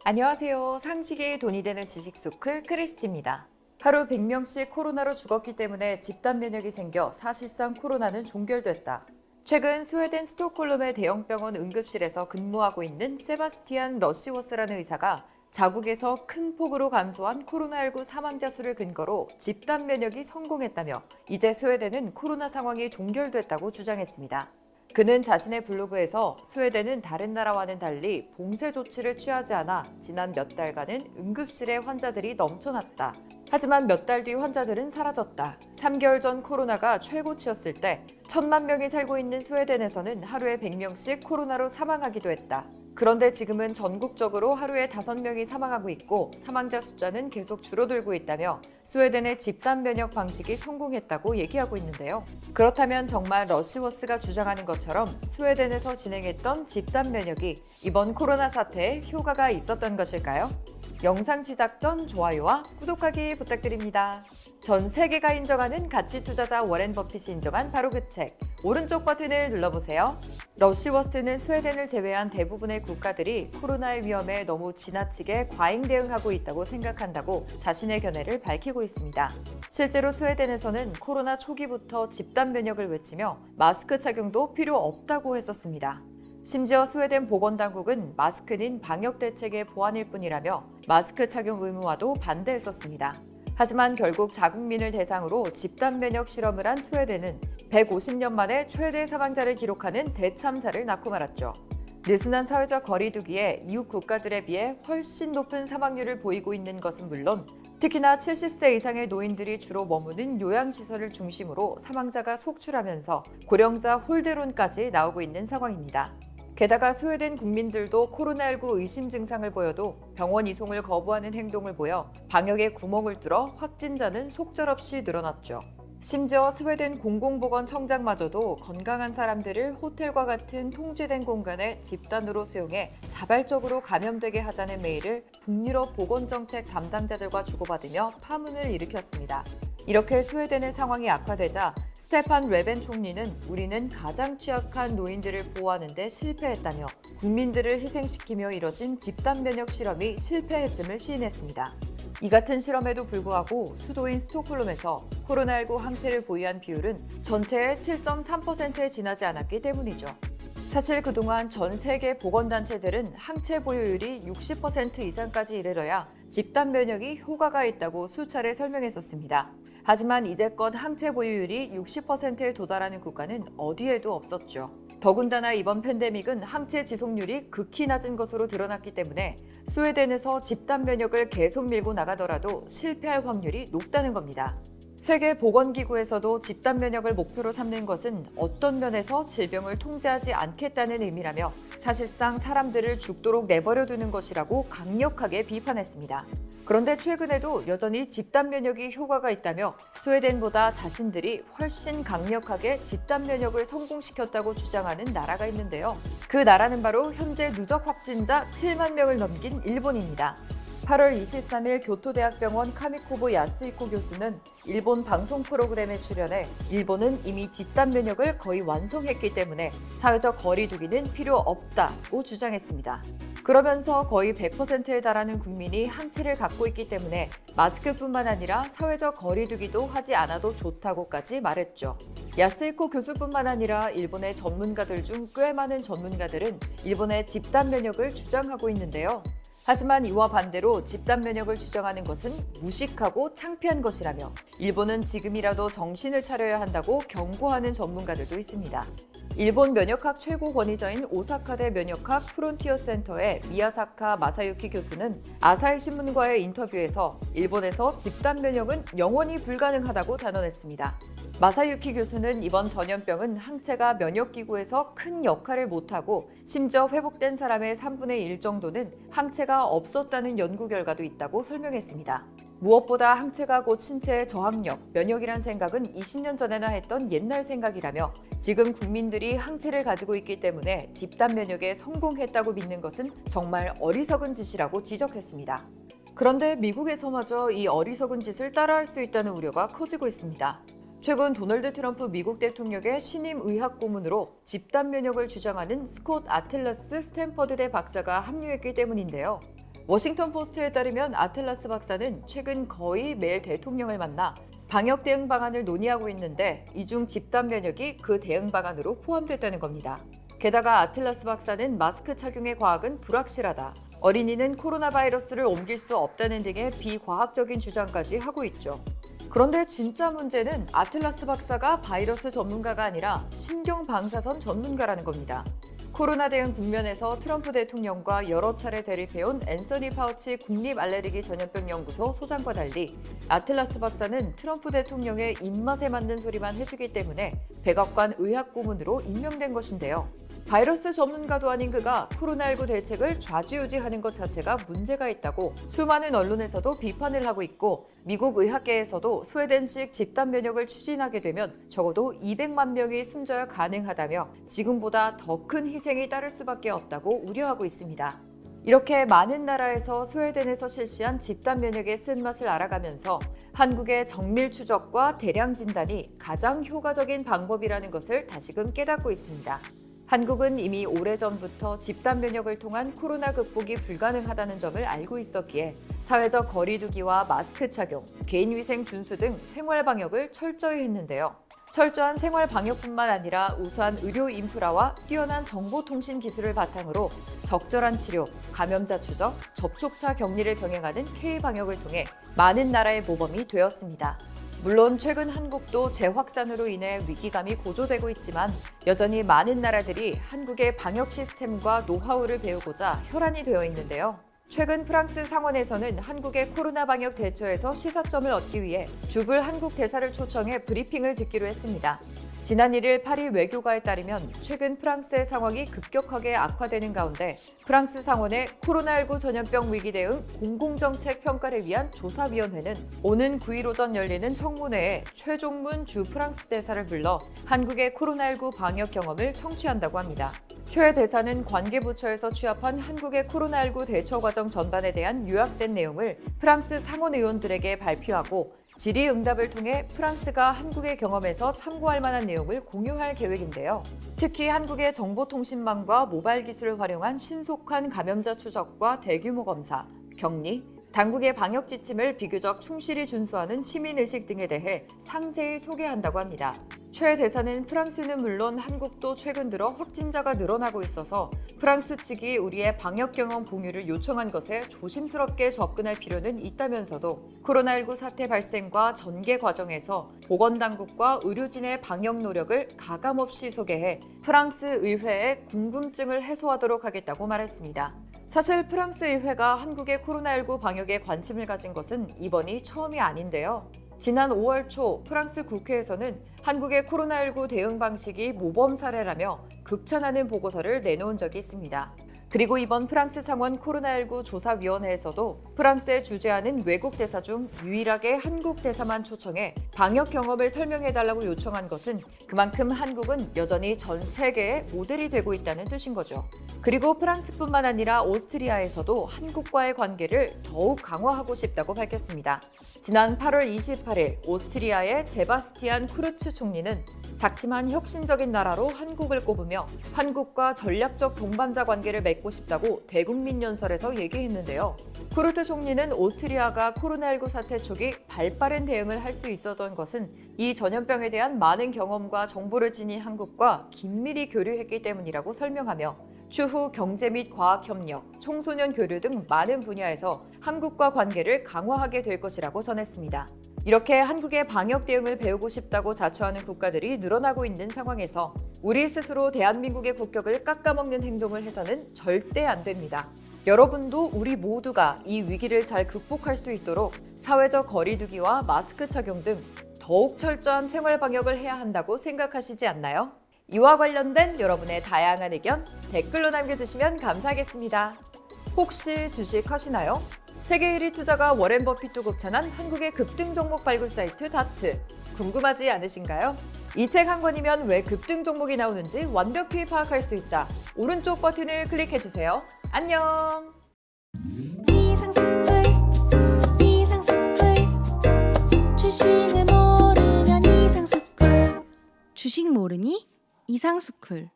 안녕하세요. 상식이 돈이 되는 지식소클 크리스티입니다. 하루 100명씩 코로나로 죽었기 때문에 집단 면역이 생겨 사실상 코로나는 종결됐다. 최근 스웨덴 스톡홀름의 대형 병원 응급실에서 근무하고 있는 세바스티안 러시워스라는 의사가 자국에서 큰 폭으로 감소한 코로나19 사망자 수를 근거로 집단 면역이 성공했다며 이제 스웨덴은 코로나 상황이 종결됐다고 주장했습니다. 그는 자신의 블로그에서 스웨덴은 다른 나라와는 달리 봉쇄 조치를 취하지 않아 지난 몇 달간은 응급실에 환자들이 넘쳐났다. 하지만 몇 달 뒤 환자들은 사라졌다. 3개월 전 코로나가 최고치였을 때 1,000만 명이 살고 있는 스웨덴에서는 하루에 100명씩 코로나로 사망하기도 했다. 그런데 지금은 전국적으로 하루에 5명이 사망하고 있고 사망자 숫자는 계속 줄어들고 있다며 스웨덴의 집단 면역 방식이 성공했다고 얘기하고 있는데요. 그렇다면 정말 러시워스가 주장하는 것처럼 스웨덴에서 진행했던 집단 면역이 이번 코로나 사태에 효과가 있었던 것일까요? 영상 시작 전 좋아요와 구독하기 부탁드립니다. 전 세계가 인정하는 가치 투자자 워렌 버핏이 인정한 바로 그 책, 오른쪽 버튼을 눌러보세요. 러시워스는 스웨덴을 제외한 대부분의 국가들이 코로나의 위험에 너무 지나치게 과잉 대응하고 있다고 생각한다고 자신의 견해를 밝히고 있습니다. 실제로 스웨덴에서는 코로나 초기부터 집단 면역을 외치며 마스크 착용도 필요 없다고 했었습니다. 심지어 스웨덴 보건당국은 마스크는 방역 대책의 보완일 뿐이라며 마스크 착용 의무화도 반대했었습니다. 하지만 결국 자국민을 대상으로 집단 면역 실험을 한 스웨덴은 150년 만에 최대 사망자를 기록하는 대참사를 낳고 말았죠. 느슨한 사회적 거리두기에 이웃 국가들에 비해 훨씬 높은 사망률을 보이고 있는 것은 물론 특히나 70세 이상의 노인들이 주로 머무는 요양시설을 중심으로 사망자가 속출하면서 고령자 홀대론까지 나오고 있는 상황입니다. 게다가 스웨덴 국민들도 코로나19 의심 증상을 보여도 병원 이송을 거부하는 행동을 보여 방역에 구멍을 뚫어 확진자는 속절없이 늘어났죠. 심지어 스웨덴 공공보건청장마저도 건강한 사람들을 호텔과 같은 통제된 공간에 집단으로 수용해 자발적으로 감염되게 하자는 메일을 북유럽 보건정책 담당자들과 주고받으며 파문을 일으켰습니다. 이렇게 스웨덴의 상황이 악화되자 스테판 레벤 총리는 우리는 가장 취약한 노인들을 보호하는 데 실패했다며 국민들을 희생시키며 이뤄진 집단 면역 실험이 실패했음을 시인했습니다. 이 같은 실험에도 불구하고 수도인 스톡홀름에서 코로나19 항체를 보유한 비율은 전체의 7.3%에 지나지 않았기 때문이죠. 사실 그동안 전 세계 보건단체들은 항체 보유율이 60% 이상까지 이르러야 집단 면역이 효과가 있다고 수차례 설명했었습니다. 하지만 이제껏 항체 보유율이 60%에 도달하는 국가는 어디에도 없었죠. 더군다나 이번 팬데믹은 항체 지속률이 극히 낮은 것으로 드러났기 때문에 스웨덴에서 집단 면역을 계속 밀고 나가더라도 실패할 확률이 높다는 겁니다. 세계보건기구에서도 집단 면역을 목표로 삼는 것은 어떤 면에서 질병을 통제하지 않겠다는 의미라며 사실상 사람들을 죽도록 내버려 두는 것이라고 강력하게 비판했습니다. 그런데 최근에도 여전히 집단 면역이 효과가 있다며 스웨덴보다 자신들이 훨씬 강력하게 집단 면역을 성공시켰다고 주장하는 나라가 있는데요. 그 나라는 바로 현재 누적 확진자 7만 명을 넘긴 일본입니다. 8월 23일 교토대학병원 카미코보 야스히코 교수는 일본 방송 프로그램에 출연해 일본은 이미 집단 면역을 거의 완성했기 때문에 사회적 거리두기는 필요 없다고 주장했습니다. 그러면서 거의 100%에 달하는 국민이 항체를 갖고 있기 때문에 마스크뿐만 아니라 사회적 거리두기도 하지 않아도 좋다고까지 말했죠. 야스히코 교수뿐만 아니라 일본의 전문가들 중 꽤 많은 전문가들은 일본의 집단 면역을 주장하고 있는데요. 하지만 이와 반대로 집단 면역을 주장하는 것은 무식하고 창피한 것이라며 일본은 지금이라도 정신을 차려야 한다고 경고하는 전문가들도 있습니다. 일본 면역학 최고 권위자인 오사카대 면역학 프론티어 센터의 미야사카 마사유키 교수는 아사히 신문과의 인터뷰에서 일본에서 집단 면역은 영원히 불가능하다고 단언했습니다. 마사유키 교수는 이번 전염병은 항체가 면역기구에서 큰 역할을 못하고 심지어 회복된 사람의 3분의 1 정도는 항체가 없었다는 연구 결과도 있다고 설명했습니다. 무엇보다 항체가 곧 신체의 저항력, 면역이란 생각은 20년 전에나 했던 옛날 생각이라며 지금 국민들이 항체를 가지고 있기 때문에 집단 면역에 성공했다고 믿는 것은 정말 어리석은 짓이라고 지적했습니다. 그런데 미국에서마저 이 어리석은 짓을 따라할 수 있다는 우려가 커지고 있습니다. 최근 도널드 트럼프 미국 대통령의 신임 의학 고문으로 집단 면역을 주장하는 스콧 아틀러스 스탠퍼드대 박사가 합류했기 때문인데요. 워싱턴 포스트에 따르면 아틀라스 박사는 최근 거의 매일 대통령을 만나 방역 대응 방안을 논의하고 있는데 이 중 집단 면역이 그 대응 방안으로 포함됐다는 겁니다. 게다가 아틀라스 박사는 마스크 착용의 과학은 불확실하다, 어린이는 코로나 바이러스를 옮길 수 없다는 등의 비과학적인 주장까지 하고 있죠. 그런데 진짜 문제는 아틀라스 박사가 바이러스 전문가가 아니라 신경방사선 전문가라는 겁니다. 코로나 대응 국면에서 트럼프 대통령과 여러 차례 대립해온 앤서니 파우치 국립알레르기 전염병 연구소 소장과 달리 아틀라스 박사는 트럼프 대통령의 입맛에 맞는 소리만 해주기 때문에 백악관 의학고문으로 임명된 것인데요. 바이러스 전문가도 아닌 그가 코로나19 대책을 좌지우지하는 것 자체가 문제가 있다고 수많은 언론에서도 비판을 하고 있고, 미국 의학계에서도 스웨덴식 집단 면역을 추진하게 되면 적어도 200만 명이 숨져야 가능하다며 지금보다 더 큰 희생이 따를 수밖에 없다고 우려하고 있습니다. 이렇게 많은 나라에서 스웨덴에서 실시한 집단 면역의 쓴맛을 알아가면서 한국의 정밀 추적과 대량 진단이 가장 효과적인 방법이라는 것을 다시금 깨닫고 있습니다. 한국은 이미 오래전부터 집단 면역을 통한 코로나 극복이 불가능하다는 점을 알고 있었기에 사회적 거리 두기와 마스크 착용, 개인위생 준수 등 생활 방역을 철저히 했는데요. 철저한 생활 방역뿐만 아니라 우수한 의료 인프라와 뛰어난 정보통신 기술을 바탕으로 적절한 치료, 감염자 추적, 접촉자 격리를 병행하는 K-방역을 통해 많은 나라의 모범이 되었습니다. 물론 최근 한국도 재확산으로 인해 위기감이 고조되고 있지만 여전히 많은 나라들이 한국의 방역 시스템과 노하우를 배우고자 혈안이 되어 있는데요. 최근 프랑스 상원에서는 한국의 코로나 방역 대처에서 시사점을 얻기 위해 주불 한국 대사를 초청해 브리핑을 듣기로 했습니다. 지난 1일 파리 외교가에 따르면 최근 프랑스의 상황이 급격하게 악화되는 가운데 프랑스 상원의 코로나19 전염병 위기 대응 공공정책 평가를 위한 조사위원회는 오는 9일 오전 열리는 청문회에 최종문 주 프랑스 대사를 불러 한국의 코로나19 방역 경험을 청취한다고 합니다. 최 대사는 관계부처에서 취합한 한국의 코로나19 대처 과정 전반에 대한 요약된 내용을 프랑스 상원 의원들에게 발표하고 질의응답을 통해 프랑스가 한국의 경험에서 참고할 만한 내용을 공유할 계획인데요. 특히 한국의 정보통신망과 모바일 기술을 활용한 신속한 감염자 추적과 대규모 검사, 격리, 당국의 방역 지침을 비교적 충실히 준수하는 시민의식 등에 대해 상세히 소개한다고 합니다. 최 대사는 프랑스는 물론 한국도 최근 들어 확진자가 늘어나고 있어서 프랑스 측이 우리의 방역 경험 공유를 요청한 것에 조심스럽게 접근할 필요는 있다면서도 코로나19 사태 발생과 전개 과정에서 보건당국과 의료진의 방역 노력을 가감없이 소개해 프랑스 의회의 궁금증을 해소하도록 하겠다고 말했습니다. 사실 프랑스 의회가 한국의 코로나19 방역에 관심을 가진 것은 이번이 처음이 아닌데요. 지난 5월 초 프랑스 국회에서는 한국의 코로나19 대응 방식이 모범 사례라며 극찬하는 보고서를 내놓은 적이 있습니다. 그리고 이번 프랑스 상원 코로나19 조사위원회에서도 프랑스에 주재하는 외국 대사 중 유일하게 한국 대사만 초청해 방역 경험을 설명해달라고 요청한 것은 그만큼 한국은 여전히 전 세계의 모델이 되고 있다는 뜻인 거죠. 그리고 프랑스뿐만 아니라 오스트리아에서도 한국과의 관계를 더욱 강화하고 싶다고 밝혔습니다. 지난 8월 28일 오스트리아의 제바스티안 쿠르츠 총리는 작지만 혁신적인 나라로 한국을 꼽으며 한국과 전략적 동반자 관계를 맺고 싶다고 대국민 연설에서 얘기했는데요. 쿠르트 총리는 오스트리아가 코로나19 사태 초기 발빠른 대응을 할 수 있었던 것은 이 전염병에 대한 많은 경험과 정보를 지닌 한국과 긴밀히 교류했기 때문이라고 설명하며 추후 경제 및 과학 협력, 청소년 교류 등 많은 분야에서 한국과 관계를 강화하게 될 것이라고 전했습니다. 이렇게 한국의 방역 대응을 배우고 싶다고 자처하는 국가들이 늘어나고 있는 상황에서 우리 스스로 대한민국의 국격을 깎아먹는 행동을 해서는 절대 안 됩니다. 여러분도 우리 모두가 이 위기를 잘 극복할 수 있도록 사회적 거리 두기와 마스크 착용 등 더욱 철저한 생활 방역을 해야 한다고 생각하시지 않나요? 이와 관련된 여러분의 다양한 의견 댓글로 남겨주시면 감사하겠습니다. 혹시 주식 하시나요? 세계 1위 투자가 워렌 버핏도 극찬한 한국의 급등 종목 발굴 사이트 다트. 궁금하지 않으신가요? 이 책 한 권이면 왜 급등 종목이 나오는지 완벽히 파악할 수 있다. 오른쪽 버튼을 클릭해주세요. 안녕! 이상스쿨 주식을 모르면 이상스쿨 주식 모르니? 이상스쿨